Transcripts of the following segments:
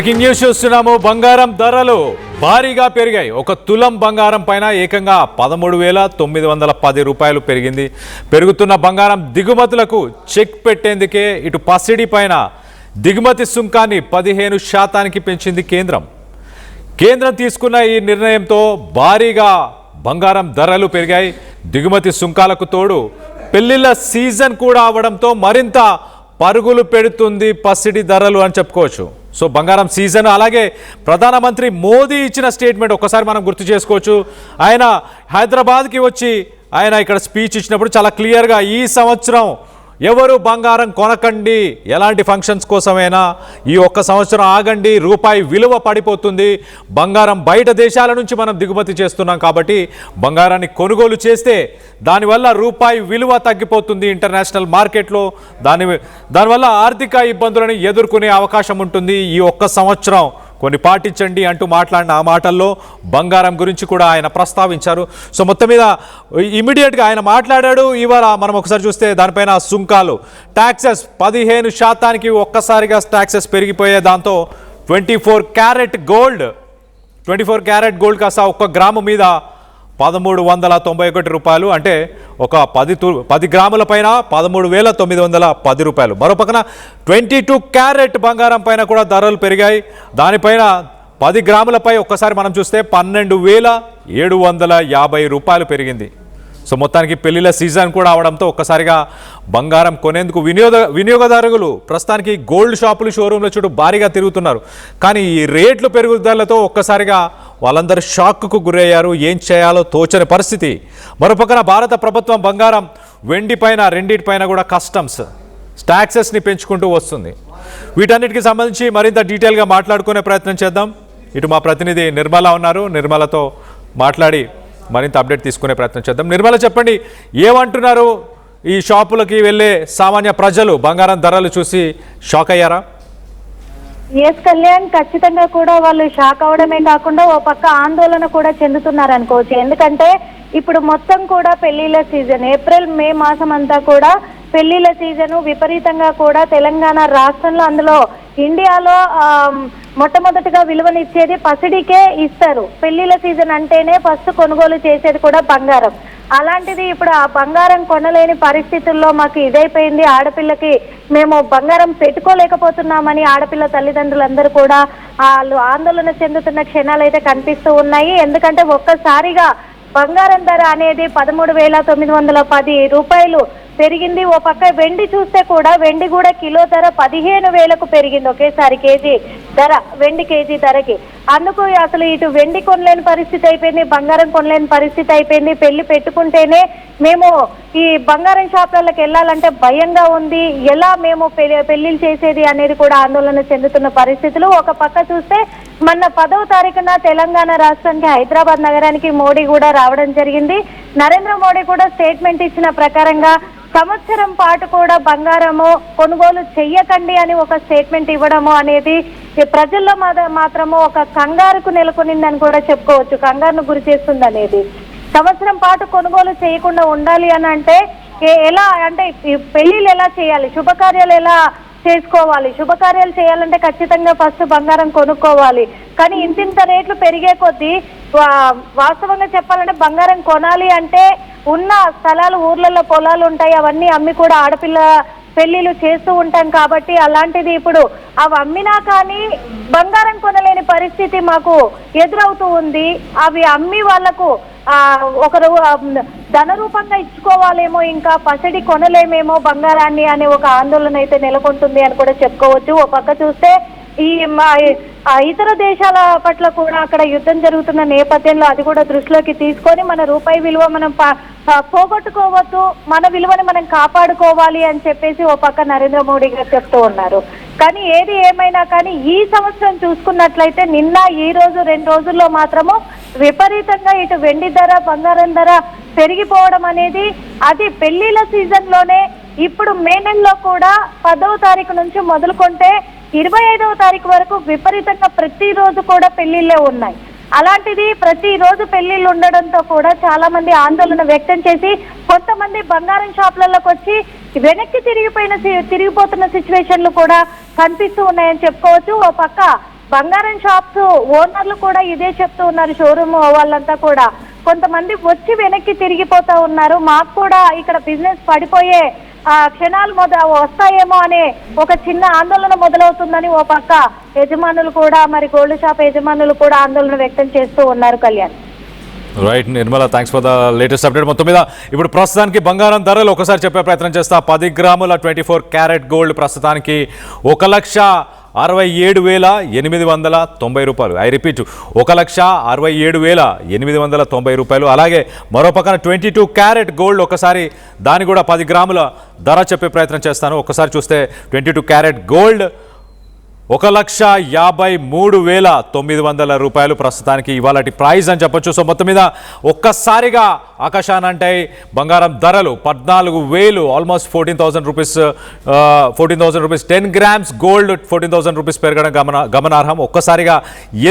Breaking news చూస్తున్నాము. బంగారం ధరలు భారీగా పెరిగాయి. ఒక తులం బంగారం పైన ఏకంగా 13,910 రూపాయలు పెరిగింది. పెరుగుతున్న బంగారం దిగుమతులకు చెక్ పెట్టేందుకే ఇటు పసిడి పైన దిగుమతి సుంకాన్ని 15% పెంచింది కేంద్రం. కేంద్రం తీసుకున్న ఈ నిర్ణయంతో భారీగా బంగారం ధరలు పెరిగాయి. దిగుమతి సుంకాలకు తోడు పెళ్లిళ్ళ సీజన్ కూడా అవడంతో మరింత పరుగులు పెడుతుంది పసిడి ధరలు అని చెప్పుకోవచ్చు. సో బంగారం సీజన్, అలాగే ప్రధానమంత్రి మోదీ ఇచ్చిన స్టేట్మెంట్ ఒక్కసారి మనం గుర్తు చేసుకోవచ్చు. ఆయన హైదరాబాద్కి వచ్చి ఆయన ఇక్కడ స్పీచ్ ఇచ్చినప్పుడు చాలా క్లియర్గా ఈ సంవత్సరం ఎవరు బంగారం కొనకండి, ఎలాంటి ఫంక్షన్స్ కోసమైనా ఈ ఒక్క సంవత్సరం ఆగండి, రూపాయి విలువ పడిపోతుంది, బంగారం బయట దేశాల నుంచి మనం దిగుమతి చేస్తున్నాం కాబట్టి బంగారాన్ని చేస్తే దానివల్ల రూపాయి విలువ తగ్గిపోతుంది ఇంటర్నేషనల్ మార్కెట్లో, దానివల్ల ఆర్థిక ఇబ్బందులను ఎదుర్కొనే అవకాశం ఉంటుంది. ఈ ఒక్క సంవత్సరం కొన్ని పాటించండి అంటూ మాట్లాడిన ఆ మాటల్లో బంగారం గురించి కూడా ఆయన ప్రస్తావించారు. సో మొత్తం మీద ఇమీడియట్గా ఆయన మాట్లాడాడు. ఇవాళ మనం ఒకసారి చూస్తే దానిపైన సుంకాలు, ట్యాక్సెస్ 15% ఒక్కసారిగా ట్యాక్సెస్ పెరిగిపోయే దాంతో 24 క్యారెట్ గోల్డ్ కాస్త 1 గ్రాము మీద 1,391 రూపాయలు, అంటే ఒక 10 గ్రాముల పైన 13,910 రూపాయలు. మరోపక్కన 22 క్యారెట్ బంగారం పైన కూడా ధరలు పెరిగాయి. దానిపైన 10 గ్రాములపై ఒక్కసారి మనం చూస్తే 12,750 రూపాయలు పెరిగింది. సో మొత్తానికి పెళ్లిళ్ళ సీజన్ కూడా అవడంతో ఒక్కసారిగా బంగారం కొనేందుకు వినియోగదారులు ప్రస్తుతానికి గోల్డ్ షాపులు, షోరూంల చుట్టూ భారీగా తిరుగుతున్నారు. కానీ ఈ రేట్లు పెరుగుదలతో ఒక్కసారిగా వాళ్ళందరూ షాక్కు గురయ్యారు. ఏం చేయాలో తోచని పరిస్థితి. మరోపక్కన భారత ప్రభుత్వం బంగారం, వెండి పైన రెండింటిపైన కూడా కస్టమ్స్ ట్యాక్సెస్ని పెంచుకుంటూ వస్తుంది. వీటన్నిటికి సంబంధించి మరింత డీటెయిల్గా మాట్లాడుకునే ప్రయత్నం చేద్దాం. ఇటు మా ప్రతినిధి నిర్మల ఉన్నారు. నిర్మలతో మాట్లాడి మరింత అప్డేట్ తీసుకునే ప్రయత్నం చేద్దాం. నిర్మల, చెప్పండి, ఏమంటున్నారు ఈ షాపులకి వెళ్ళే సామాన్య ప్రజలు? బంగారం ధరలు చూసి షాక్ అయ్యారా? ఎస్ కళ్యాణ్, ఖచ్చితంగా కూడా వాళ్ళు షాక్ అవడమే కాకుండా ఓ పక్క ఆందోళన కూడా చెందుతున్నారు అనుకోవచ్చు. ఎందుకంటే ఇప్పుడు మొత్తం కూడా పెళ్లిళ్ళ సీజన్, ఏప్రిల్ మే మాసం అంతా కూడా పెళ్లిళ్ళ సీజను విపరీతంగా కూడా తెలంగాణ రాష్ట్రంలో, అందులో ఇండియాలో మొట్టమొదటిగా విలువనిచ్చేది పసిడికే ఇస్తారు. పెళ్లిళ్ళ సీజన్ అంటేనే ఫస్ట్ కొనుగోలు చేసేది కూడా బంగారం. అలాంటిది ఇప్పుడు ఆ బంగారం కొనలేని పరిస్థితుల్లో మాకు ఇదైపోయింది, ఆడపిల్లకి మేము బంగారం పెట్టుకోలేకపోతున్నామని ఆడపిల్ల తల్లిదండ్రులందరూ కూడా వాళ్ళు ఆందోళన చెందుతున్న క్షణాలు అయితే కనిపిస్తూ ఉన్నాయి. ఎందుకంటే ఒక్కసారిగా బంగారం ధర అనేది 13,910 రూపాయలు పెరిగింది. ఓ పక్క వెండి చూస్తే కూడా వెండి కూడా కిలో ధర 15,000కు పెరిగింది ఒకేసారి కేజీ ధర, వెండి కేజీ ధరకి. అందుకు అసలు ఇటు వెండి కొనలేని పరిస్థితి అయిపోయింది, బంగారం కొనలేని పరిస్థితి అయిపోయింది. పెళ్లి పెట్టుకుంటేనే మేము ఈ బంగారం షాపులకు వెళ్ళాలంటే భయంగా ఉంది, ఎలా మేము పెళ్లిళ్ళు చేసేది అనేది కూడా ఆందోళన చెందుతున్న పరిస్థితులు. ఒక పక్క చూస్తే మొన్న 10వ తారీఖున తెలంగాణ రాష్ట్రానికి, హైదరాబాద్ నగరానికి మోడీ కూడా రావడం జరిగింది. నరేంద్ర మోడీ కూడా స్టేట్మెంట్ ఇచ్చిన ప్రకారంగా సంవత్సరం పాటు కూడా బంగారము కొనుగోలు చెయ్యకండి అని ఒక స్టేట్మెంట్ ఇవ్వడము అనేది ప్రజల్లో మాత్రము ఒక కంగారుకు నెలకొనిందని కూడా చెప్పుకోవచ్చు. కంగారును గురి చేస్తుంది అనేది. సంవత్సరం పాటు కొనుగోలు చేయకుండా ఉండాలి అని అంటే ఎలా అంటే పెళ్లిళ్ళు ఎలా చేయాలి, శుభకార్యాలు ఎలా చేసుకోవాలి? శుభకార్యాలు చేయాలంటే ఖచ్చితంగా ఫస్ట్ బంగారం కొనుక్కోవాలి. కానీ ఇంతింత రేట్లు పెరిగే కొద్దీ వాస్తవంగా చెప్పాలంటే బంగారం కొనాలి అంటే ఉన్న స్థలాలు, ఊర్లలో పొలాలు ఉంటాయి, అవన్నీ అమ్మి కూడా ఆడపిల్ల పెళ్లిళ్ళు చేస్తూ ఉంటాం కాబట్టి అలాంటిది ఇప్పుడు అవి అమ్మినా కానీ బంగారం కొనలేని పరిస్థితి మాకు ఎదురవుతూ ఉంది. అవి అమ్మి వాళ్లకు ఒకరు ధన రూపంగా ఇచ్చుకోవాలేమో, ఇంకా పసిడి కొనలేమేమో బంగారాన్ని అనే ఒక ఆందోళన అయితే నెలకొంటుంది అని కూడా చెప్పుకోవచ్చు. ఒక పక్క చూస్తే ఈ ఇతర దేశాల పట్ల కూడా అక్కడ యుద్ధం జరుగుతున్న నేపథ్యంలో అది కూడా దృష్టిలోకి తీసుకొని మన రూపాయి విలువ మనం పోగొట్టుకోవద్దు, మన విలువని మనం కాపాడుకోవాలి అని చెప్పేసి ఓ పక్క నరేంద్ర మోడీ గారు చెప్తూ ఉన్నారు. కానీ ఏది ఏమైనా కానీ ఈ సంవత్సరం చూసుకున్నట్లయితే నిన్న, ఈ రోజు 2 రోజుల్లో మాత్రము విపరీతంగా ఇటు వెండి ధర, బంగారం ధర పెరిగిపోవడం అనేది అది పెళ్లిళ్ళ సీజన్ లోనే. ఇప్పుడు మే నెలలో కూడా 10వ తారీఖు నుంచి మొదలుకొంటే 25వ తారీఖు వరకు విపరీతంగా ప్రతిరోజు కూడా పెళ్లిళ్ళే ఉన్నాయి. అలాంటిది ప్రతిరోజు పెళ్లిళ్ళు ఉండడంతో కూడా చాలా మంది ఆందోళన వ్యక్తం చేసి కొంతమంది బంగారం షాపులలోకి వచ్చి వెనక్కి తిరిగిపోతున్న సిచ్యువేషన్లు కూడా కనిపిస్తూ ఉన్నాయని చెప్పుకోవచ్చు. ఓ పక్క బంగారం షాప్స్ ఓనర్లు కూడా ఇదే చెప్తూ ఉన్నారు, షోరూమ్ వాళ్ళంతా కూడా. కొంతమంది వచ్చి వెనక్కి తిరిగిపోతా ఉన్నారు. మాకు కూడా ఇక్కడ బిజినెస్ పడిపోయే క్షణాలు వస్తాయేమో అనే ఒక చిన్న ఆందోళన మొదలవుతుందని ఓ పక్క యజమానులు కూడా, మరి గోల్డ్ షాప్ యజమానులు కూడా ఆందోళన వ్యక్తం చేస్తూ ఉన్నారు. Kalyan. Right Nirmala, thanks for the latest update. మొత్తం మీద ఇప్పుడు ప్రస్తుతానికి బంగారం ధరలు ఒకసారి చెప్పే ప్రయత్నం చేస్తా. 10 గ్రాముల 24 క్యారెట్ గోల్డ్ ప్రస్తుతానికి 1,67,890 రూపాయలు. ఐ రిపీట్, 1,67,890 రూపాయలు. అలాగే మరో పక్కన 22 క్యారెట్ గోల్డ్ ఒకసారి దాని కూడా 10 గ్రాముల ధర చెప్పే ప్రయత్నం చేస్తాను. ఒకసారి చూస్తే 22 క్యారెట్ గోల్డ్ 1,53,900 రూపాయలు ప్రస్తుతానికి ఇవాళ ప్రైస్ అని చెప్పొచ్చు. సో మొత్తం మీద ఒక్కసారిగా ఆకాశానంటే బంగారం ధరలు 14,000, almost 14,000 rupees. 14,000 rupees 10 grams gold 14,000 rupees పెరగడం గమనార్హం. ఒక్కసారిగా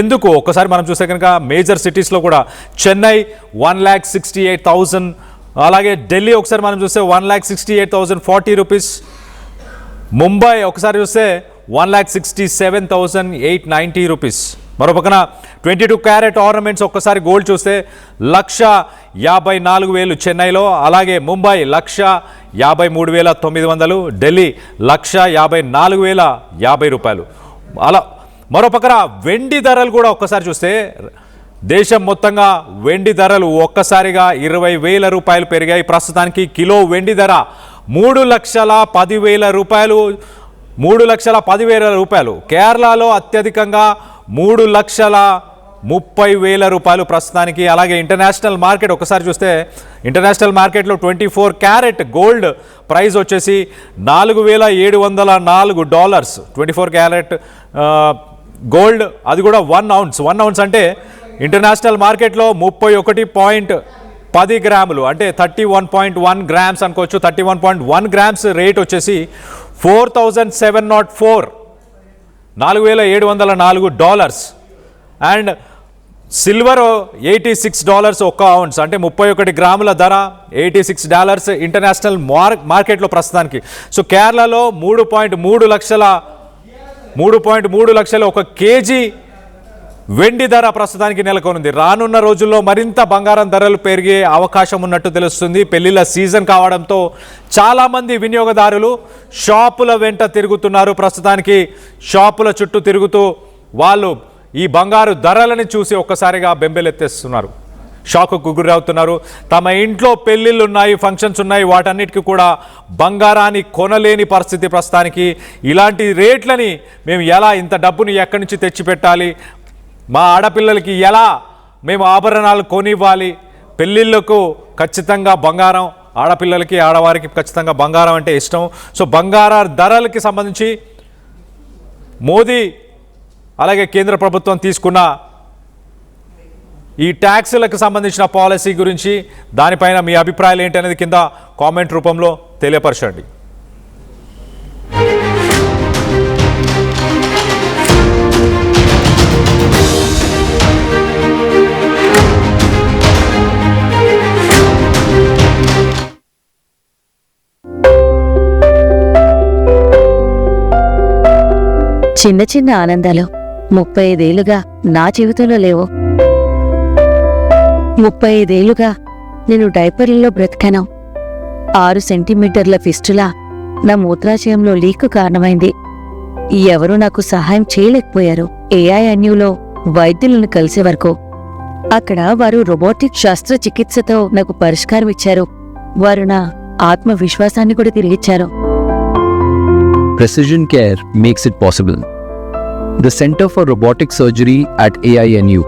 ఎందుకు ఒక్కసారి మనం చూస్తే కనుక మేజర్ సిటీస్లో కూడా చెన్నై 1,68,000, అలాగే ఢిల్లీ ఒకసారి మనం చూస్తే 1,68,040 రూపీస్. ముంబై ఒకసారి చూస్తే 1,67,890 రూపీస్. మరో పక్కన 22 క్యారెట్ ఆర్నమెంట్స్ ఒక్కసారి గోల్డ్ చూస్తే 1,54,000 చెన్నైలో, అలాగే ముంబై 1,53,900, ఢిల్లీ 1,54,050 రూపాయలు. అలా మరో పక్కన వెండి ధరలు కూడా ఒక్కసారి చూస్తే దేశం మొత్తంగా వెండి ధరలు ఒక్కసారిగా 20,000 రూపాయలు పెరిగాయి. ప్రస్తుతానికి కిలో వెండి ధర 3,10,000 రూపాయలు. 3,10,000 రూపాయలు. కేరళలో అత్యధికంగా 3,30,000 రూపాయలు ప్రస్తుతానికి. అలాగే ఇంటర్నేషనల్ మార్కెట్ ఒకసారి చూస్తే ఇంటర్నేషనల్ మార్కెట్లో 24 క్యారెట్ గోల్డ్ ప్రైస్ వచ్చేసి $4,704. 24 క్యారెట్ గోల్డ్, అది కూడా 1 ounce అంటే ఇంటర్నేషనల్ మార్కెట్లో 31.10 గ్రాములు అంటే 31.1 గ్రామ్స్ అనుకోవచ్చు. 31.1 గ్రామ్స్ రేట్ వచ్చేసి $4,704, $4,704. అండ్ సిల్వర్ $86 1 ounce అంటే 31 గ్రాముల ధర $86 ఇంటర్నేషనల్ మార్కెట్లో ప్రస్తుతానికి. సో కేరళలో 3.3 లక్షల 1 కేజీ వెండి ధర ప్రస్తుతానికి నెలకొనుంది. రానున్న రోజుల్లో మరింత బంగారం ధరలు పెరిగే అవకాశం ఉన్నట్టు తెలుస్తుంది. పెళ్లిళ్ళ సీజన్ కావడంతో చాలామంది వినియోగదారులు షాపుల వెంట తిరుగుతున్నారు. ప్రస్తుతానికి షాపుల చుట్టూ తిరుగుతూ వాళ్ళు ఈ బంగారు ధరలని చూసి ఒక్కసారిగా బెంబేలెత్తేస్తున్నారు, షాక్కు గురవుతున్నారు. తమ ఇంట్లో పెళ్ళిళ్ళు ఉన్నాయి, ఫంక్షన్స్ ఉన్నాయి, వాటన్నిటికీ కూడా బంగారాన్ని కొనలేని పరిస్థితి ప్రస్తుతానికి. ఇలాంటి రేట్లని మేము ఎలా, ఇంత డబ్బుని ఎక్కడి నుంచి తెచ్చిపెట్టాలి, మా ఆడపిల్లలకి ఎలా మేము ఆభరణాలు కొనివ్వాలి, పెళ్ళిళ్ళకు ఖచ్చితంగా బంగారం, ఆడపిల్లలకి ఆడవారికి ఖచ్చితంగా బంగారం అంటే ఇష్టం. సో బంగార ధరలకి సంబంధించి మోదీ అలాగే కేంద్ర ప్రభుత్వం తీసుకున్న ఈ ట్యాక్సులకు సంబంధించిన పాలసీ గురించి, దానిపైన మీ అభిప్రాయాలు ఏంటి అనేది కింద కామెంట్ రూపంలో తెలియపరచండి. చిన్న చిన్న ఆనందాలు 35 ఏళ్లుగా నా జీవితంలో లేవు. 35 ఏళ్లుగా నేను డైపర్లలో బ్రతికాను. 6 సెంటీమీటర్ల ఫిస్టులా నా మూత్రాశయంలో లీకు కారణమైంది. ఎవరూ నాకు సహాయం చేయలేకపోయారు. ఏఐఎన్యూలో వైద్యులను కలిసే వరకు. అక్కడ వారు రోబోటిక్ శస్త్రచికిత్సతో నాకు పరిష్కారం ఇచ్చారు. వారు నా ఆత్మవిశ్వాసాన్ని కూడా తిరిగిచ్చారు. Precision care makes it possible. The Center for Robotic Surgery at AINU